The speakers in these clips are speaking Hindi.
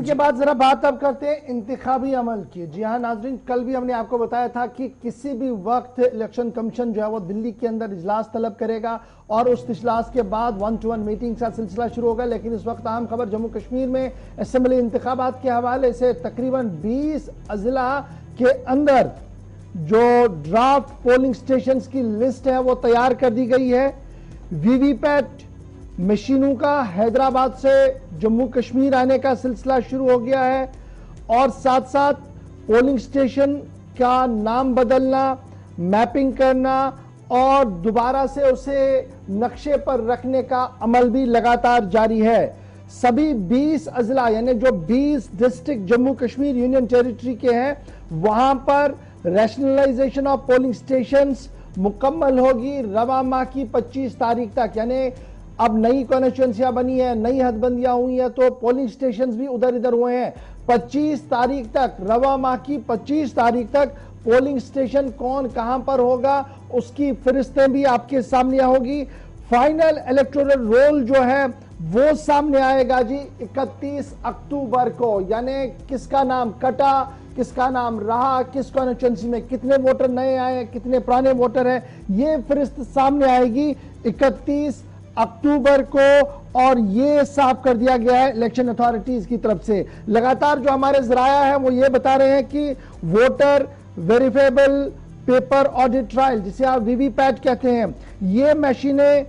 के बाद जरा बात अब करते हैं इंतखाबी अमल की। जी हाँ नाजरीन, कल भी हमने आपको बताया था कि किसी भी वक्त इलेक्शन कमीशन जो है वो दिल्ली के अंदर इजलास तलब करेगा और उस इजलास के बाद 1-to-1 मीटिंग का सिलसिला शुरू होगा। लेकिन इस वक्त अहम खबर जम्मू कश्मीर में असेंबली इंतखाबात के हवाले से तकरीबन 20 अजला के अंदर जो ड्राफ्ट पोलिंग स्टेशन की लिस्ट है वो तैयार कर दी गई है। वीवीपैट मशीनों का हैदराबाद से जम्मू कश्मीर आने का सिलसिला शुरू हो गया है और साथ साथ पोलिंग स्टेशन का नाम बदलना, मैपिंग करना और दोबारा से उसे नक्शे पर रखने का अमल भी लगातार जारी है। सभी 20 अजला यानी जो 20 district Jammu Kashmir union territory के हैं वहां पर रैशनलाइजेशन ऑफ पोलिंग स्टेशंस मुकम्मल होगी रवा माह की 25 तारीख तक। यानी अब नई कॉन्स्टिट्यूएंसियां बनी है, नई हदबंदियां हुई है तो पोलिंग स्टेशंस भी उधर इधर हुए हैं। 25 तारीख तक, रवा माह की 25 तारीख तक पोलिंग स्टेशन कौन कहां पर होगा उसकी फरिश्तें भी आपके सामने होगी। फाइनल इलेक्टोरल रोल जो है वो सामने आएगा जी 31 अक्टूबर को। यानी किसका नाम कटा, किसका नाम रहा, किस कॉन्स्टिट्यूएंसी में कितने वोटर नए आए, कितने पुराने वोटर हैं, ये फरिश्त सामने आएगी 31 अक्टूबर को। और ये साफ कर दिया गया है इलेक्शन अथॉरिटीज की तरफ से। लगातार जो हमारे जराया है वो ये बता रहे हैं कि voter verifiable paper audit trial, जिसे आप वीवीपैट कहते हैं, ये मशीनें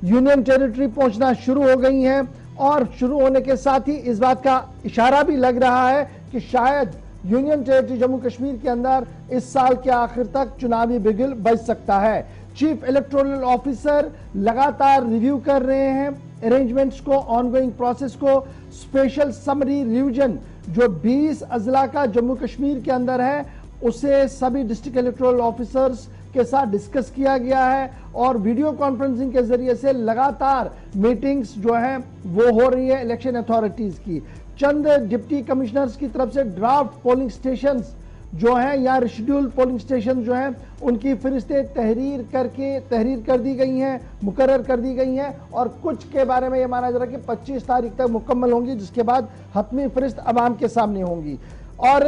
यूनियन टेरिटरी पहुंचना शुरू हो गई हैं और शुरू होने के साथ ही इस बात का इशारा भी लग रहा है कि शायद यूनियन टेरिटरी जम्मू कश्मीर के अंदर इस साल के आखिर तक चुनावी बिगुल बज सकता है। चीफ इलेक्टोरल ऑफिसर लगातार रिव्यू कर रहे हैं अरेंजमेंट्स को, ऑनगोइंग प्रोसेस को। स्पेशल समरी रिवीजन जो 20 अजला का जम्मू कश्मीर के अंदर है उसे सभी डिस्ट्रिक्ट इलेक्टोरल ऑफिसर्स के साथ डिस्कस किया गया है और वीडियो कॉन्फ्रेंसिंग के जरिए से लगातार मीटिंग्स जो है वो हो रही है इलेक्शन अथॉरिटीज की। चंद डिप्टी कमिश्नर्स की तरफ से ड्राफ्ट पोलिंग स्टेशंस जो हैं या शेड्यूल्ड पोलिंग स्टेशन जो हैं उनकी फरिश्तें तहरीर कर दी गई हैं, मुकर्रर कर दी गई हैं और कुछ के बारे में यह माना जा रहा है कि 25 तारीख तक मुकम्मल होंगी, जिसके बाद हतमी फरिश्त अवाम के सामने होंगी। और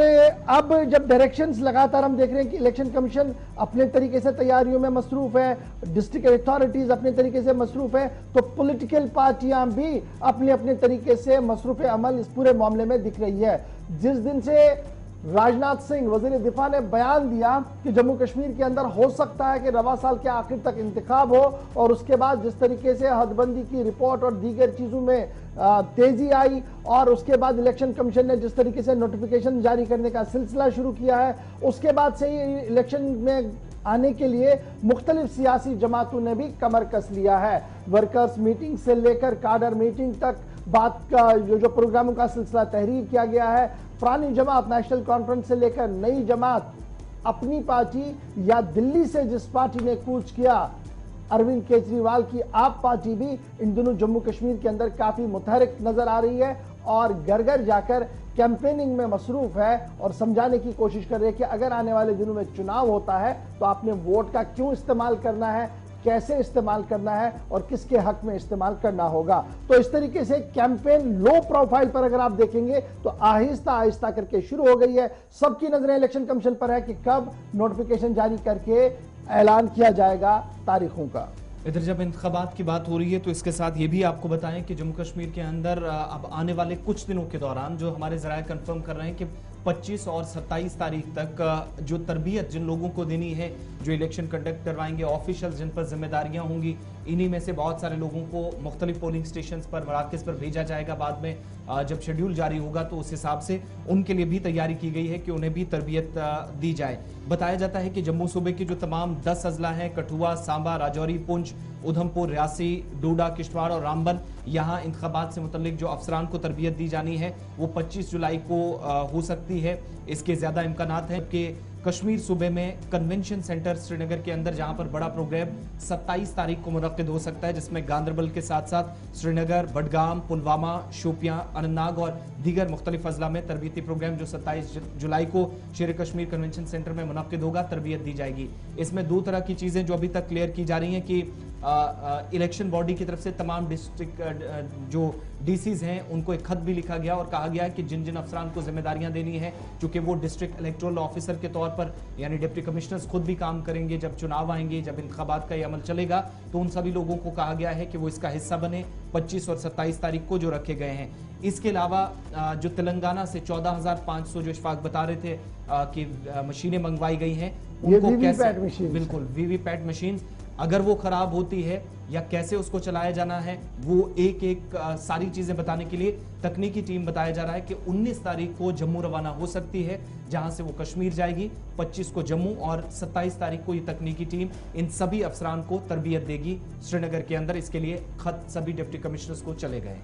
अब जब डायरेक्शंस लगातार हम देख रहे हैं कि इलेक्शन कमीशन अपने तरीके से तैयारियों में मसरूफ है, डिस्ट्रिक्ट अथॉरिटीज अपने तरीके से मसरूफ है, तो पॉलिटिकल पार्टियां भी अपने अपने तरीके से मसरूफ अमल इस पूरे मामले में दिख रही है। जिस दिन से राजनाथ सिंह वजीर दिफा ने बयान दिया कि जम्मू कश्मीर के अंदर हो सकता है कि रवा साल के आखिर तक इंतखाब हो और उसके बाद जिस तरीके से हदबंदी की रिपोर्ट और दीगर चीजों में तेजी आई और उसके बाद इलेक्शन कमीशन ने जिस तरीके से नोटिफिकेशन जारी करने का सिलसिला शुरू किया है, उसके बाद से ही इलेक्शन में आने के लिए मुख्तलिफ सियासी जमातों ने भी कमर कस लिया है। वर्कर्स मीटिंग से लेकर काडर मीटिंग तक बात का जो प्रोग्रामों का सिलसिला तहरीर किया गया है। पुरानी जमात नेशनल कॉन्फ्रेंस से लेकर नई जमात, अपनी पार्टी या दिल्ली से जिस पार्टी ने कूच किया अरविंद केजरीवाल की आप पार्टी भी इन दिनों जम्मू कश्मीर के अंदर काफी मुतहरिक नजर आ रही है और घर घर जाकर कैंपेनिंग में मसरूफ है और समझाने की कोशिश कर रही है कि अगर आने वाले दिनों में चुनाव होता है तो आपने वोट का क्यों इस्तेमाल करना है, कैसे इस्तेमाल करना है और किसके हक में इस्तेमाल करना होगा। तो इस तरीके से कैंपेन लो प्रोफाइल पर अगर आप देखेंगे तो आहिस्ता आहिस्ता करके शुरू हो गई है। सबकी नजरें इलेक्शन कमीशन पर है कि कब नोटिफिकेशन जारी करके ऐलान किया जाएगा तारीखों का। इधर जब इंतखाबात की बात हो रही है तो इसके साथ ये भी आपको बताएं कि जम्मू कश्मीर के अंदर अब आने वाले कुछ दिनों के दौरान जो हमारे जराये कंफर्म कर रहे हैं कि 25 और 27 तारीख तक जो तरबियत जिन लोगों को देनी है, जो इलेक्शन कंडक्ट करवाएंगे, ऑफिशियल जिन पर जिम्मेदारियां होंगी, इन्हीं में से बहुत सारे लोगों को मुख्तलिफ पोलिंग स्टेशन पर, मराकज़ पर भेजा जाएगा। बाद में जब शेड्यूल जारी होगा तो उस हिसाब से उनके लिए भी तैयारी की गई है कि उन्हें भी तरबियत दी जाए। बताया जाता है कि जम्मू सूबे के जो तमाम 10 अजला हैं, कठुआ, सांबा, राजौरी, पुंछ, उधमपुर, रियासी, डोडा, किश्तवाड़ और रामबन, यहाँ इंतखाबात से मुतल्लिक जो अफसरान को तरबियत दी जानी है वो 25 जुलाई को हो सकती है। इसके ज्यादा इम्कानात हैं कि कश्मीर सूबे में कन्वेंशन सेंटर श्रीनगर के अंदर जहां पर बड़ा प्रोग्राम 27 तारीख को मुनक्किद हो सकता है, जिसमें गांदरबल के साथ साथ श्रीनगर, बडगाम, पुलवामा, शोपियां, अनंतनाग और दीगर मुख्तलिफ अजला में तरबियती प्रोग्राम जो 27 जुलाई को शेर कश्मीर कन्वेंशन सेंटर में मुनक्किद होगा, तरबियत दी जाएगी। इसमें दो तरह की चीजें जो अभी तक क्लियर की जा रही हैं कि इलेक्शन बॉडी की तरफ से तमाम डिस्ट्रिक्ट जो डीसीज हैं उनको एक खत भी लिखा गया और कहा गया है कि जिन जिन अफसरान को जिम्मेदारियां देनी है, चूंकि वो डिस्ट्रिक्ट इलेक्टोरल ऑफिसर के तौर पर यानी डिप्टी कमिश्नर्स खुद भी काम करेंगे, जब चुनाव आएंगे, जब इंतखाबात का ये अमल चलेगा तो उन सभी लोगों को कहा गया है कि वो इसका हिस्सा बने 25 और 27 तारीख को जो रखे गए हैं। इसके अलावा जो तेलंगाना से 14,500 जो इशफाक बता रहे थे कि मशीनें मंगवाई गई हैं, उनको कैसे, बिल्कुल वीवीपैट मशीन अगर वो खराब होती है या कैसे उसको चलाया जाना है, वो एक एक सारी चीजें बताने के लिए तकनीकी टीम बताया जा रहा है कि 19 तारीख को जम्मू रवाना हो सकती है, जहां से वो कश्मीर जाएगी। 25 को जम्मू और 27 तारीख को ये तकनीकी टीम इन सभी अफसरान को तरबियत देगी श्रीनगर के अंदर। इसके लिए खत सभी डिप्टी कमिश्नर्स को चले गए।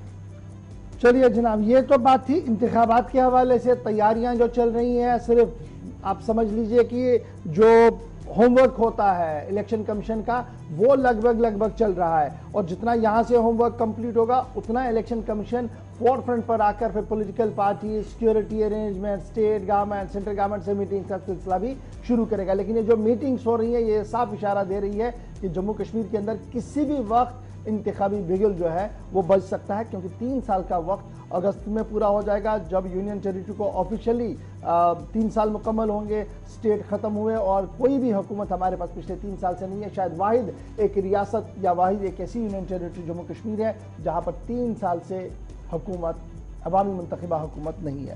चलिए जनाब, ये तो बात थी इंतखाबात के हवाले से। तैयारियां जो चल रही हैं, सिर्फ आप समझ लीजिए कि जो होमवर्क होता है इलेक्शन कमीशन का वो लगभग चल रहा है, और जितना यहां से होमवर्क कंप्लीट होगा उतना इलेक्शन कमीशन फोर फ्रंट पर आकर फिर political party, security arrangement, state government, central government से मीटिंग का सिलसिला भी शुरू करेगा। लेकिन ये जो मीटिंग्स हो रही है ये साफ इशारा दे रही है कि जम्मू कश्मीर के अंदर किसी भी वक्त इंतखाबी बिगुल जो है वो बज सकता है, क्योंकि 3 साल का वक्त अगस्त में पूरा हो जाएगा, जब यूनियन टेरिटरी को ऑफिशियली 3 साल मुकम्मल होंगे, स्टेट खत्म हुए, और कोई भी हुकूमत हमारे पास पिछले 3 साल से नहीं है। शायद वाहिद एक रियासत या वाहिद एक ऐसी यूनियन टेरिटरी जम्मू कश्मीर है जहां पर 3 साल से हुकूमत, अवामी मुंतखबा हुकूमत नहीं है।